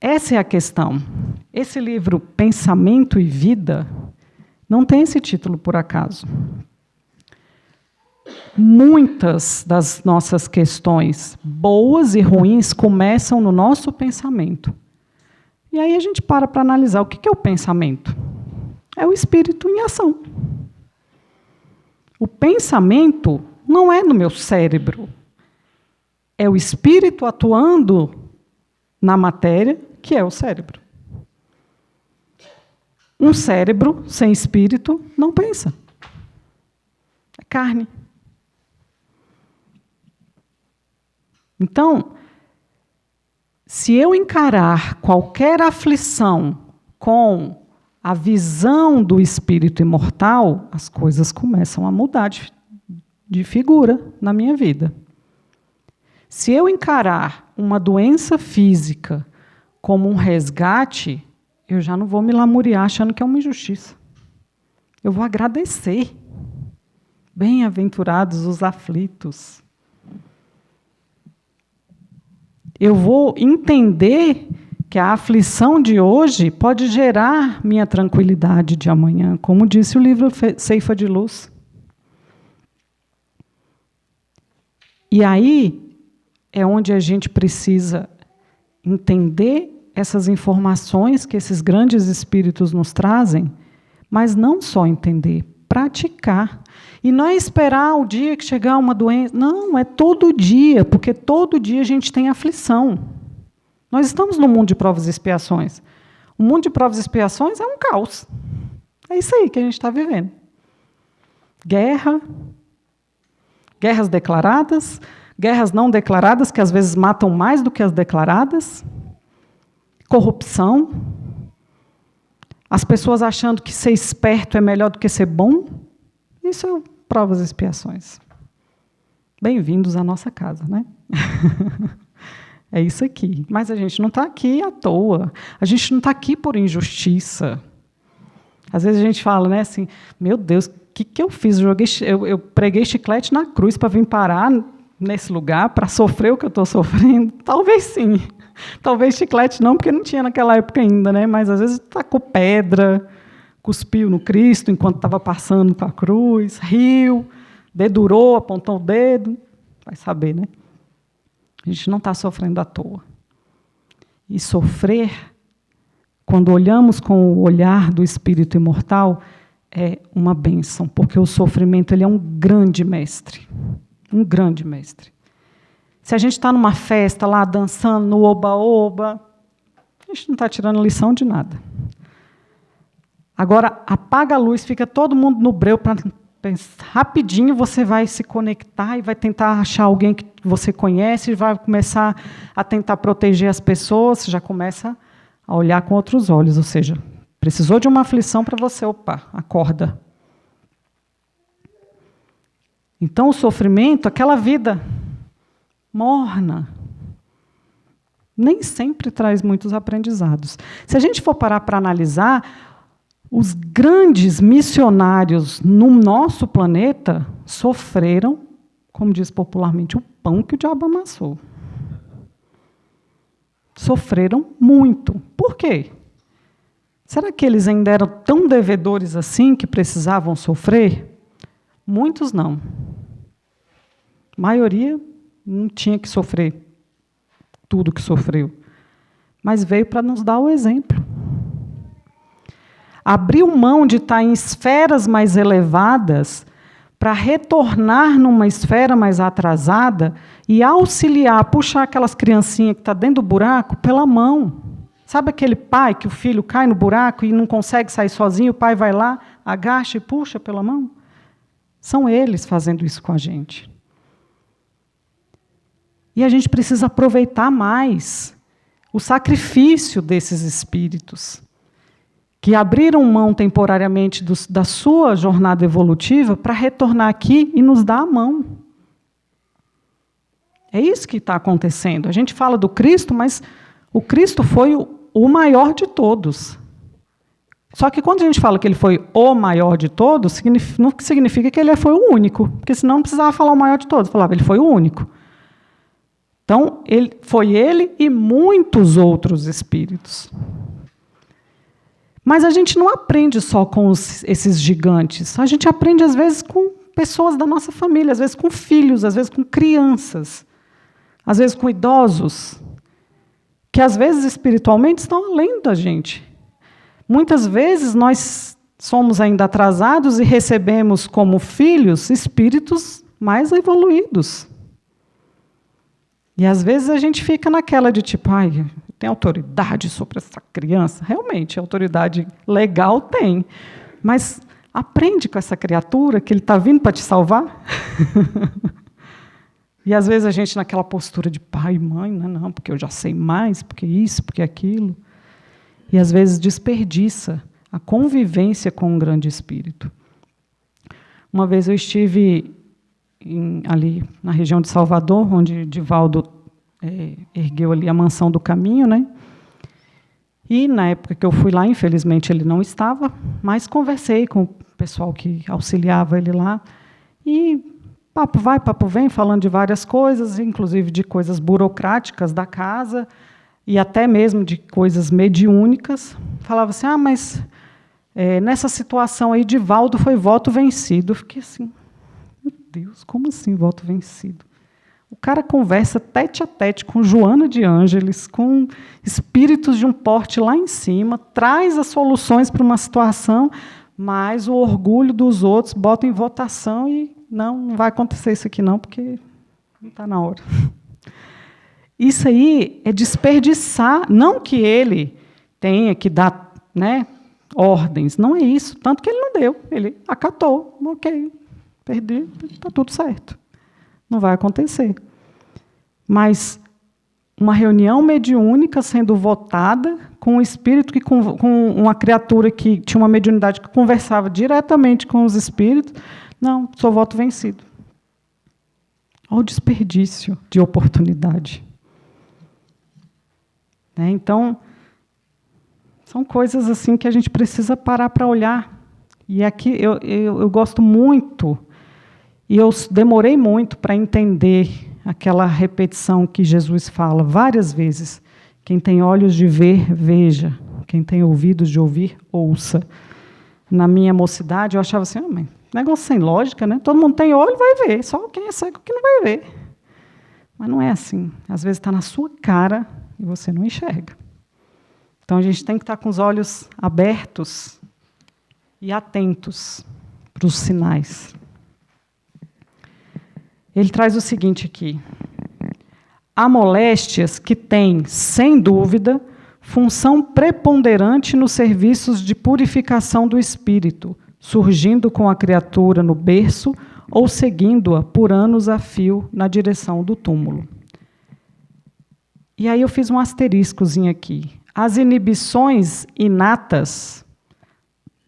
essa é a questão. Esse livro, Pensamento e Vida, não tem esse título por acaso. Muitas das nossas questões, boas e ruins, começam no nosso pensamento. E aí a gente para analisar o que é o pensamento. É o espírito em ação. O pensamento não é no meu cérebro. É o espírito atuando na matéria, que é o cérebro. Um cérebro sem espírito não pensa. É carne. Então, se eu encarar qualquer aflição com a visão do espírito imortal, as coisas começam a mudar de figura na minha vida. Se eu encarar uma doença física como um resgate, eu já não vou me lamuriar achando que é uma injustiça. Eu vou agradecer. Bem-aventurados os aflitos. Eu vou entender que a aflição de hoje pode gerar minha tranquilidade de amanhã, como disse o livro Ceifa de Luz. E aí é onde a gente precisa entender essas informações que esses grandes espíritos nos trazem, mas não só entender, praticar. E não é esperar o dia que chegar uma doença. Não, é todo dia, porque todo dia a gente tem aflição. Nós estamos no mundo de provas e expiações. O mundo de provas e expiações é um caos. É isso aí que a gente está vivendo. Guerra, guerras declaradas, guerras não declaradas, que às vezes matam mais do que as declaradas, corrupção, as pessoas achando que ser esperto é melhor do que ser bom. Isso é provas e expiações. Bem-vindos à nossa casa, né? É isso aqui. Mas a gente não está aqui à toa. A gente não está aqui por injustiça. Às vezes a gente fala, né, assim, meu Deus, o que eu fiz? Eu preguei chiclete na cruz para vir parar nesse lugar, para sofrer o que eu estou sofrendo? Talvez sim. Talvez chiclete não, porque não tinha naquela época ainda, né? Mas às vezes tacou pedra, cuspiu no Cristo enquanto estava passando com a cruz, riu, dedurou, apontou o dedo. Vai saber, né? A gente não está sofrendo à toa. E sofrer, quando olhamos com o olhar do espírito imortal, é uma bênção, porque o sofrimento ele é um grande mestre. Um grande mestre. Se a gente está numa festa lá, dançando no oba-oba, a gente não está tirando lição de nada. Agora, apaga a luz, fica todo mundo no breu, para rapidinho você vai se conectar e vai tentar achar alguém que você conhece, e vai começar a tentar proteger as pessoas, você já começa a olhar com outros olhos, ou seja, precisou de uma aflição para você, opa, acorda. Então, o sofrimento, aquela vida morna, nem sempre traz muitos aprendizados. Se a gente for parar para analisar, os grandes missionários no nosso planeta sofreram, como diz popularmente, o pão que o diabo amassou. Sofreram muito. Por quê? Será que eles ainda eram tão devedores assim que precisavam sofrer? Muitos não. A maioria não tinha que sofrer tudo que sofreu, mas veio para nos dar o exemplo. Abriu mão de estar em esferas mais elevadas para retornar numa esfera mais atrasada e auxiliar, puxar aquelas criancinhas que estão dentro do buraco pela mão. Sabe aquele pai que o filho cai no buraco e não consegue sair sozinho, o pai vai lá, agacha e puxa pela mão? São eles fazendo isso com a gente. E a gente precisa aproveitar mais o sacrifício desses espíritos, que abriram mão temporariamente da sua jornada evolutiva para retornar aqui e nos dar a mão. É isso que está acontecendo. A gente fala do Cristo, mas o Cristo foi o maior de todos. Só que quando a gente fala que ele foi o maior de todos, não significa que ele foi o único, porque senão não precisava falar o maior de todos, falava ele foi o único. Então, foi ele e muitos outros espíritos. Mas a gente não aprende só com esses gigantes. A gente aprende, às vezes, com pessoas da nossa família, às vezes com filhos, às vezes com crianças, às vezes com idosos, que, às vezes, espiritualmente, estão além da gente. Muitas vezes, nós somos ainda atrasados e recebemos como filhos espíritos mais evoluídos. E, às vezes, a gente fica naquela de tipo, ai, tem autoridade sobre essa criança? Realmente, autoridade legal tem. Mas aprende com essa criatura que ele está vindo para te salvar? E, às vezes, a gente naquela postura de pai e mãe, não, porque eu já sei mais, porque isso, porque aquilo. E, às vezes, desperdiça a convivência com um grande espírito. Uma vez eu estive ali na região de Salvador, onde Divaldo ergueu ali a Mansão do Caminho, né? E, na época que eu fui lá, infelizmente, ele não estava, mas conversei com o pessoal que auxiliava ele lá, e papo vai, papo vem, falando de várias coisas, inclusive de coisas burocráticas da casa, e até mesmo de coisas mediúnicas. Falava assim, mas nessa situação aí, Divaldo foi voto vencido. Eu fiquei assim, meu Deus, como assim voto vencido? O cara conversa tete a tete com Joana de Ângeles, com espíritos de um porte lá em cima, traz as soluções para uma situação, mas o orgulho dos outros bota em votação e não vai acontecer isso aqui não, porque não está na hora. Isso aí é desperdiçar, não que ele tenha que dar, ordens, não é isso, tanto que ele não deu, ele acatou, ok, perdi, está tudo certo. Não vai acontecer. Mas uma reunião mediúnica sendo votada com um espírito, com uma criatura que tinha uma mediunidade que conversava diretamente com os espíritos, não, sou voto vencido. Olha o desperdício de oportunidade. Então, são coisas assim que a gente precisa parar para olhar. E aqui eu gosto muito, e eu demorei muito para entender aquela repetição que Jesus fala várias vezes. Quem tem olhos de ver, veja. Quem tem ouvidos de ouvir, ouça. Na minha mocidade, eu achava assim, mas negócio sem lógica, né? Todo mundo tem olho, vai ver. Só quem é cego que não vai ver. Mas não é assim. Às vezes está na sua cara e você não enxerga. Então, a gente tem que estar com os olhos abertos e atentos para os sinais. Ele traz o seguinte aqui. Há moléstias que têm, sem dúvida, função preponderante nos serviços de purificação do espírito, surgindo com a criatura no berço ou seguindo-a por anos a fio na direção do túmulo. E aí eu fiz um asteriscozinho aqui. As inibições inatas,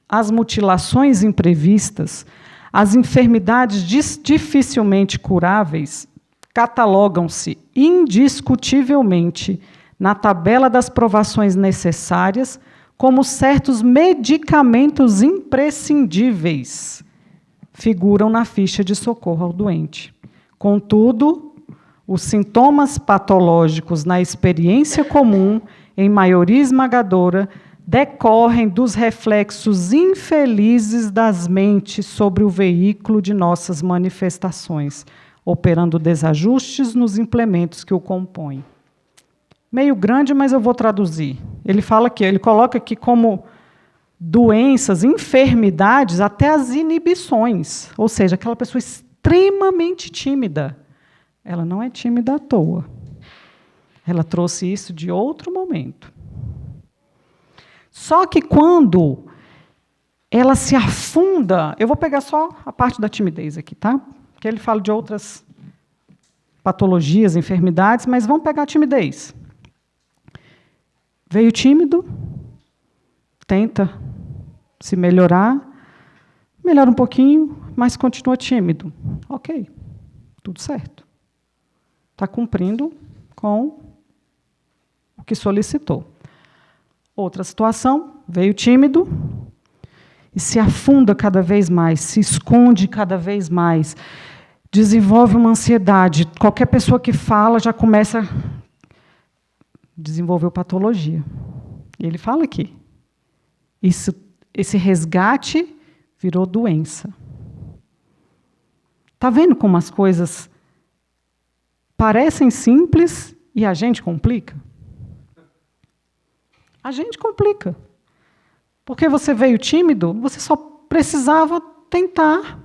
as mutilações imprevistas, as enfermidades dificilmente curáveis catalogam-se indiscutivelmente na tabela das provações necessárias como certos medicamentos imprescindíveis, figuram na ficha de socorro ao doente. Contudo, os sintomas patológicos na experiência comum, em maioria esmagadora, decorrem dos reflexos infelizes das mentes sobre o veículo de nossas manifestações, operando desajustes nos implementos que o compõem. Meio grande, mas eu vou traduzir. Ele fala aqui, ele coloca aqui como doenças, enfermidades, até as inibições. Ou seja, aquela pessoa extremamente tímida. Ela não é tímida à toa. Ela trouxe isso de outro momento. Só que quando ela se afunda, eu vou pegar só a parte da timidez aqui, tá? Porque ele fala de outras patologias, enfermidades, mas vamos pegar a timidez. Veio tímido, tenta se melhorar, melhora um pouquinho, mas continua tímido. Ok, tudo certo. Está cumprindo com o que solicitou. Outra situação, veio tímido e se afunda cada vez mais, se esconde cada vez mais, desenvolve uma ansiedade. Qualquer pessoa que fala já começa a desenvolver patologia. E ele fala aqui, esse resgate virou doença. Está vendo como as coisas parecem simples e a gente complica? A gente complica. Porque você veio tímido, você só precisava tentar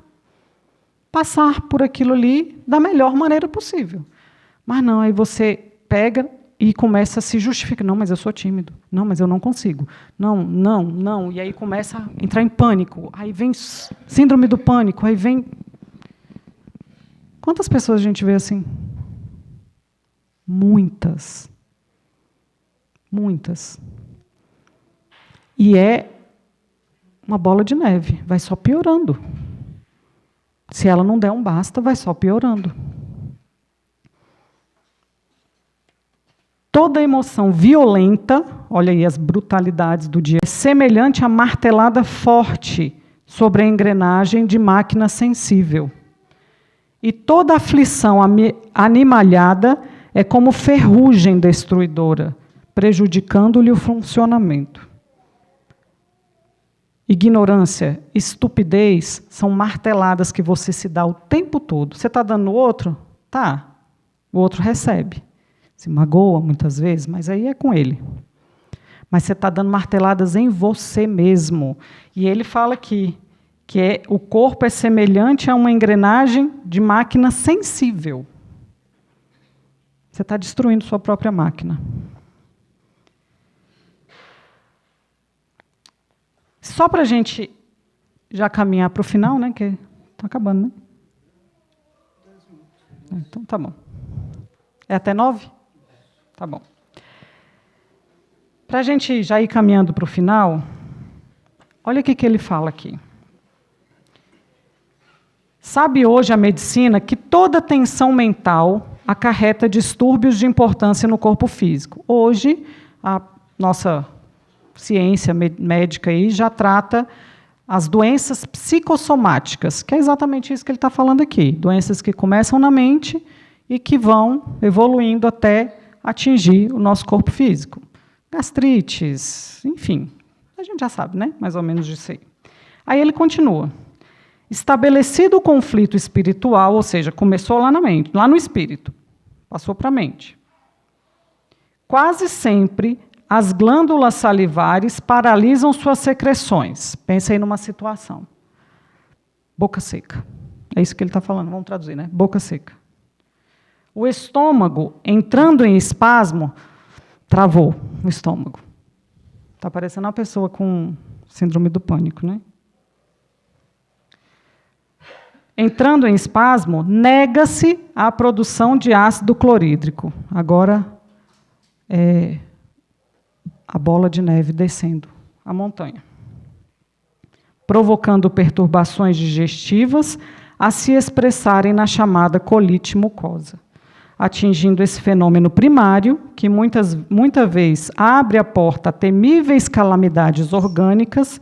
passar por aquilo ali da melhor maneira possível. Mas não, aí você pega e começa a se justificar. Não, mas eu sou tímido. Não, mas eu não consigo. Não. E aí começa a entrar em pânico. Aí vem síndrome do pânico. Aí vem... Quantas pessoas a gente vê assim? Muitas. Muitas. E é uma bola de neve. Vai só piorando. Se ela não der um basta, vai só piorando. Toda emoção violenta, olha aí as brutalidades do dia, é semelhante a martelada forte sobre a engrenagem de máquina sensível. E toda aflição animalhada é como ferrugem destruidora, prejudicando-lhe o funcionamento. Ignorância, estupidez são marteladas que você se dá o tempo todo. Você está dando no outro? Tá. O outro recebe. Se magoa muitas vezes, mas aí é com ele. Mas você está dando marteladas em você mesmo. E ele fala aqui que o corpo é semelhante a uma engrenagem de máquina sensível. Você está destruindo sua própria máquina. Só para a gente já caminhar para o final, né? Que está acabando, né? Então, tá bom. É até 9? Tá bom. Para a gente já ir caminhando para o final, olha o que ele fala aqui. Sabe hoje a medicina que toda tensão mental acarreta distúrbios de importância no corpo físico. Hoje, a nossa ciência médica aí já trata as doenças psicossomáticas, que é exatamente isso que ele está falando aqui. Doenças que começam na mente e que vão evoluindo até atingir o nosso corpo físico. Gastrites, enfim, a gente já sabe, né? Mais ou menos disso aí. Aí ele continua. Estabelecido o conflito espiritual, ou seja, começou lá na mente, lá no espírito, passou para a mente. Quase sempre as glândulas salivares paralisam suas secreções. Pensa aí numa situação. Boca seca. É isso que ele está falando, vamos traduzir, né? Boca seca. O estômago, entrando em espasmo, travou o estômago. Está parecendo uma pessoa com síndrome do pânico, né? Entrando em espasmo, nega-se a produção de ácido clorídrico. Agora, a bola de neve descendo a montanha, provocando perturbações digestivas a se expressarem na chamada colite mucosa, atingindo esse fenômeno primário, que muitas vezes abre a porta a temíveis calamidades orgânicas.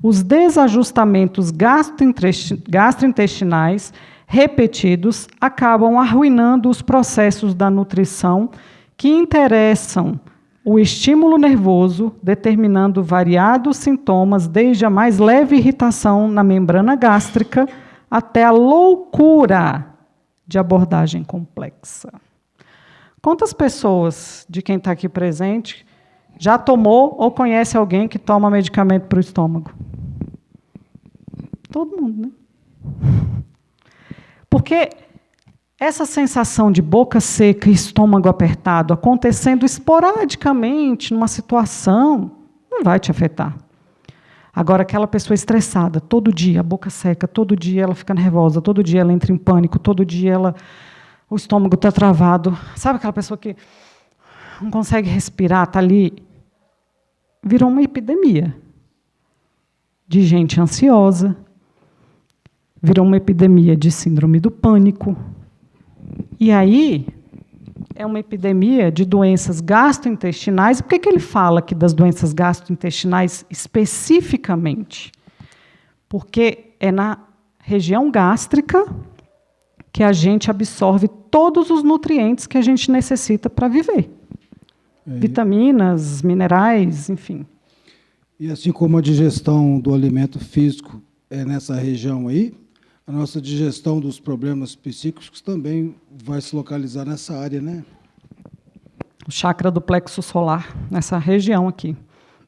Os desajustamentos gastrointestinais repetidos acabam arruinando os processos da nutrição que interessam o estímulo nervoso, determinando variados sintomas, desde a mais leve irritação na membrana gástrica até a loucura de abordagem complexa. Quantas pessoas de quem está aqui presente já tomou ou conhece alguém que toma medicamento para o estômago? Todo mundo, né? Porque essa sensação de boca seca e estômago apertado acontecendo esporadicamente numa situação não vai te afetar. Agora, aquela pessoa estressada, todo dia, a boca seca, todo dia ela fica nervosa, todo dia ela entra em pânico, todo dia o estômago está travado. Sabe aquela pessoa que não consegue respirar, está ali? Virou uma epidemia de gente ansiosa, virou uma epidemia de síndrome do pânico. E aí, é uma epidemia de doenças gastrointestinais. Por que ele fala aqui das doenças gastrointestinais especificamente? Porque é na região gástrica que a gente absorve todos os nutrientes que a gente necessita para viver. Vitaminas, minerais, enfim.
E assim como a digestão do alimento físico é nessa região aí, a nossa digestão dos problemas psíquicos também vai se localizar nessa área, né?
O chakra do plexo solar, nessa região aqui.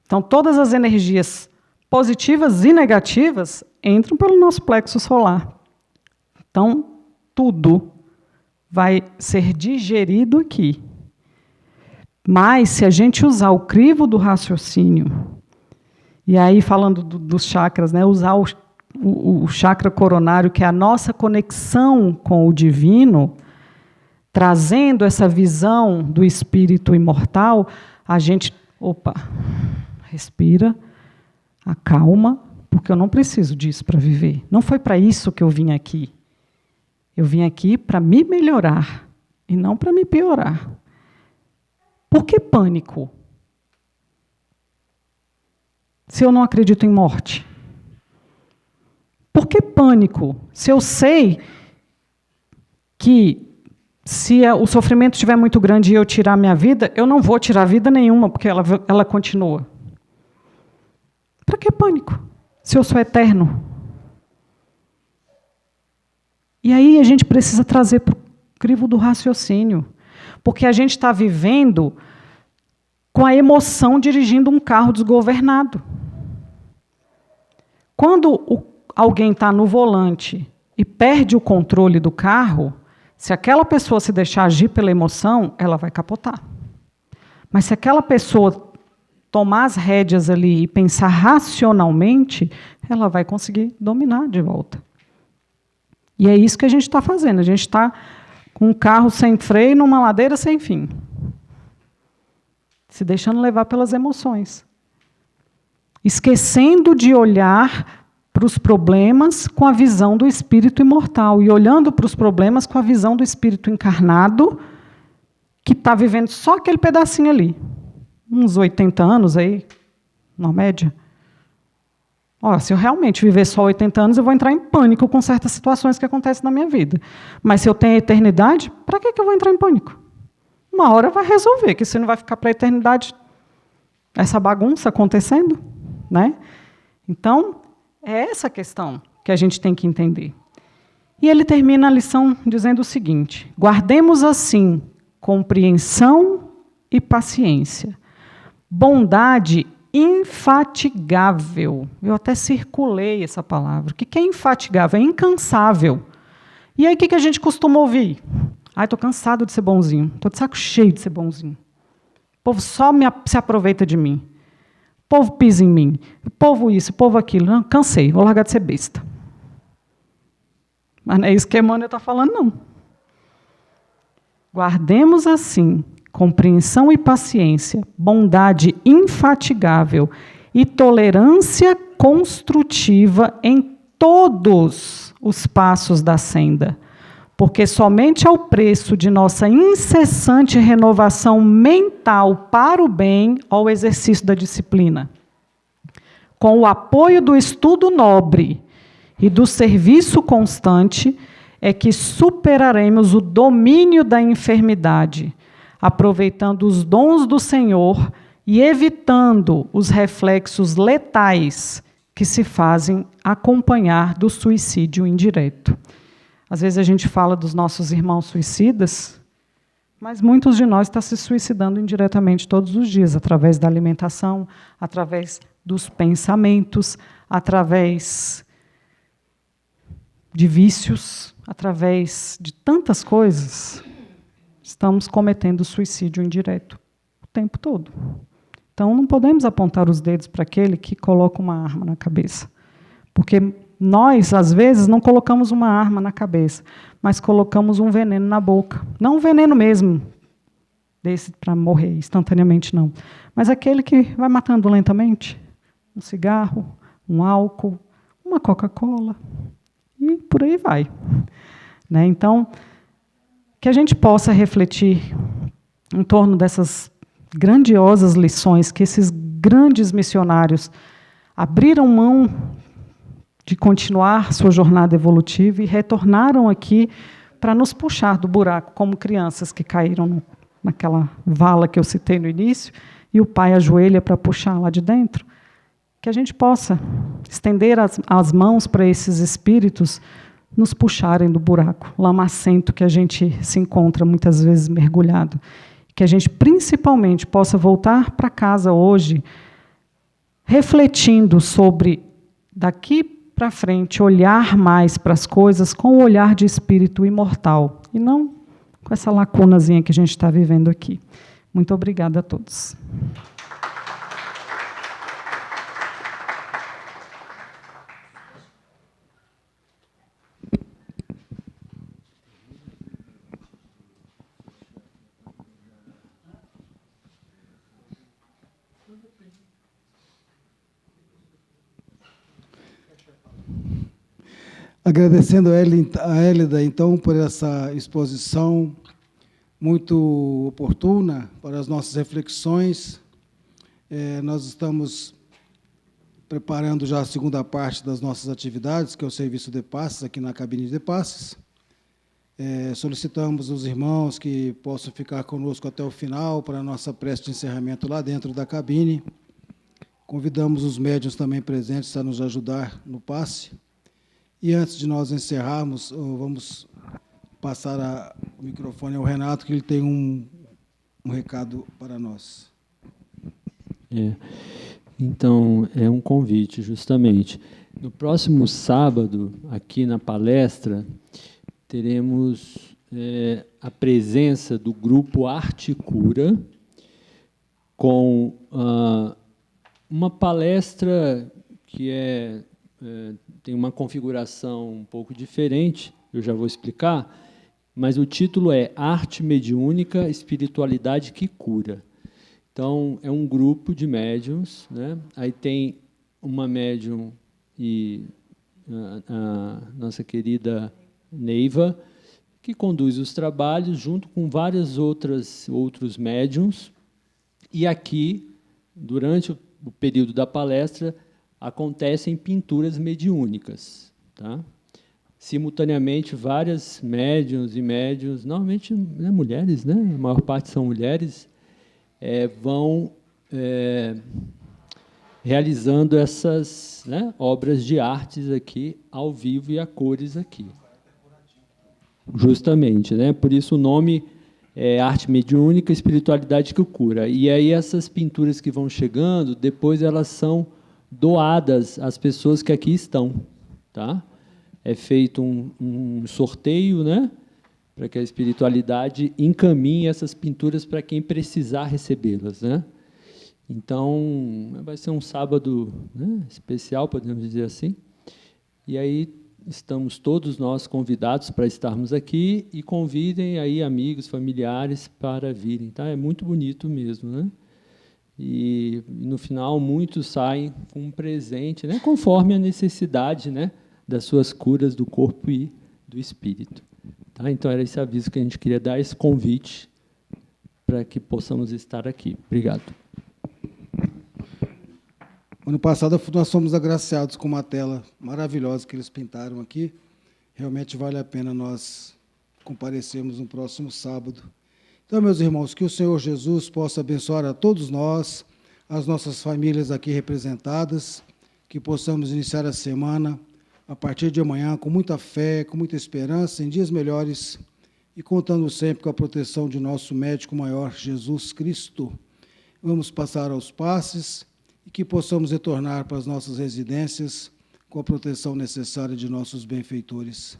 Então, todas as energias positivas e negativas entram pelo nosso plexo solar. Então, tudo vai ser digerido aqui. Mas, se a gente usar o crivo do raciocínio, e aí falando dos chakras, né, usar o chakra coronário, que é a nossa conexão com o divino, trazendo essa visão do espírito imortal, a gente, respira, acalma, porque eu não preciso disso para viver. Não foi para isso que eu vim aqui. Eu vim aqui para me melhorar e não para me piorar. Por que pânico? Se eu não acredito em morte? Por que pânico? Se eu sei que se o sofrimento estiver muito grande e eu tirar minha vida, eu não vou tirar vida nenhuma, porque ela continua. Para que pânico? Se eu sou eterno? E aí a gente precisa trazer para o crivo do raciocínio, porque a gente está vivendo com a emoção dirigindo um carro desgovernado. Quando alguém está no volante e perde o controle do carro, se aquela pessoa se deixar agir pela emoção, ela vai capotar. Mas se aquela pessoa tomar as rédeas ali e pensar racionalmente, ela vai conseguir dominar de volta. E é isso que a gente está fazendo. A gente está com um carro sem freio, numa ladeira sem fim. Se deixando levar pelas emoções. Esquecendo de olhar para os problemas com a visão do espírito imortal e olhando para os problemas com a visão do espírito encarnado, que está vivendo só aquele pedacinho ali. Uns 80 anos aí, na média. Se eu realmente viver só 80 anos, eu vou entrar em pânico com certas situações que acontecem na minha vida. Mas se eu tenho a eternidade, para que eu vou entrar em pânico? Uma hora vai resolver, que você não vai ficar para a eternidade essa bagunça acontecendo, né? Então, é essa a questão que a gente tem que entender. E ele termina a lição dizendo o seguinte: guardemos assim compreensão e paciência, bondade infatigável. Eu até circulei essa palavra. O que é infatigável? É incansável. E aí o que a gente costuma ouvir? Estou cansado de ser bonzinho, estou de saco cheio de ser bonzinho. O povo só se aproveita de mim. O povo pisa em mim. O povo isso, o povo aquilo. Não, cansei, vou largar de ser besta. Mas não é isso que Emmanuel está falando, não. Guardemos assim compreensão e paciência, bondade infatigável e tolerância construtiva em todos os passos da senda, porque somente ao preço de nossa incessante renovação mental para o bem ao exercício da disciplina, com o apoio do estudo nobre e do serviço constante, é que superaremos o domínio da enfermidade, aproveitando os dons do Senhor e evitando os reflexos letais que se fazem acompanhar do suicídio indireto. Às vezes a gente fala dos nossos irmãos suicidas, mas muitos de nós estão se suicidando indiretamente todos os dias, através da alimentação, através dos pensamentos, através de vícios, através de tantas coisas. Estamos cometendo suicídio indireto o tempo todo. Então, não podemos apontar os dedos para aquele que coloca uma arma na cabeça. Porque nós, às vezes, não colocamos uma arma na cabeça, mas colocamos um veneno na boca. Não um veneno mesmo, desse para morrer instantaneamente, não. Mas aquele que vai matando lentamente. Um cigarro, um álcool, uma Coca-Cola. E por aí vai. Né? Então, que a gente possa refletir em torno dessas grandiosas lições que esses grandes missionários abriram mão de continuar sua jornada evolutiva e retornaram aqui para nos puxar do buraco, como crianças que caíram naquela vala que eu citei no início, e o pai ajoelha para puxar lá de dentro. Que a gente possa estender as mãos para esses espíritos nos puxarem do buraco lamacento que a gente se encontra muitas vezes mergulhado. Que a gente, principalmente, possa voltar para casa hoje refletindo sobre, daqui para frente, olhar mais para as coisas com o olhar de espírito imortal, e não com essa lacunazinha que a gente está vivendo aqui. Muito obrigada a todos.
Agradecendo a Hélida, então, por essa exposição muito oportuna para as nossas reflexões. Nós estamos preparando já a segunda parte das nossas atividades, que é o serviço de passes, aqui na cabine de passes. Solicitamos os irmãos que possam ficar conosco até o final para a nossa prece de encerramento lá dentro da cabine. Convidamos os médiuns também presentes a nos ajudar no passe. E antes de nós encerrarmos, vamos passar o microfone ao Renato, que ele tem um recado para nós.
Então, é um convite, justamente. No próximo sábado, aqui na palestra, teremos a presença do grupo Arte Cura, com uma palestra que tem uma configuração um pouco diferente, eu já vou explicar, mas o título é Arte Mediúnica, Espiritualidade que Cura. Então, é um grupo de médiuns, né? Aí tem uma médium e a nossa querida Neiva, que conduz os trabalhos junto com vários outros médiuns, e aqui, durante o período da palestra, acontecem pinturas mediúnicas. Tá? Simultaneamente, várias médiuns e médiuns, normalmente mulheres, né? A maior parte são mulheres, vão realizando essas obras de artes aqui, ao vivo e a cores aqui. Justamente, né? Por isso o nome é Arte Mediúnica, Espiritualidade que Cura. E aí essas pinturas que vão chegando, depois elas são doadas às pessoas que aqui estão. Tá? É feito um sorteio, né? Para que a espiritualidade encaminhe essas pinturas para quem precisar recebê-las. Né? Então, vai ser um sábado, né, especial, podemos dizer assim. E aí estamos todos nós convidados para estarmos aqui, e convidem aí amigos, familiares para virem. Tá? É muito bonito mesmo. Né? E, no final, muitos saem com um presente, né, conforme a necessidade, né, das suas curas do corpo e do espírito. Tá? Então, era esse aviso que a gente queria dar, esse convite, para que possamos estar aqui. Obrigado.
Ano passado, nós fomos agraciados com uma tela maravilhosa que eles pintaram aqui. Realmente vale a pena nós comparecermos no próximo sábado. Então, meus irmãos, que o Senhor Jesus possa abençoar a todos nós, as nossas famílias aqui representadas, que possamos iniciar a semana, a partir de amanhã, com muita fé, com muita esperança, em dias melhores, e contando sempre com a proteção de nosso médico maior, Jesus Cristo. Vamos passar aos passes e que possamos retornar para as nossas residências com a proteção necessária de nossos benfeitores.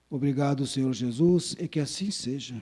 Obrigado, Senhor Jesus, e que assim seja.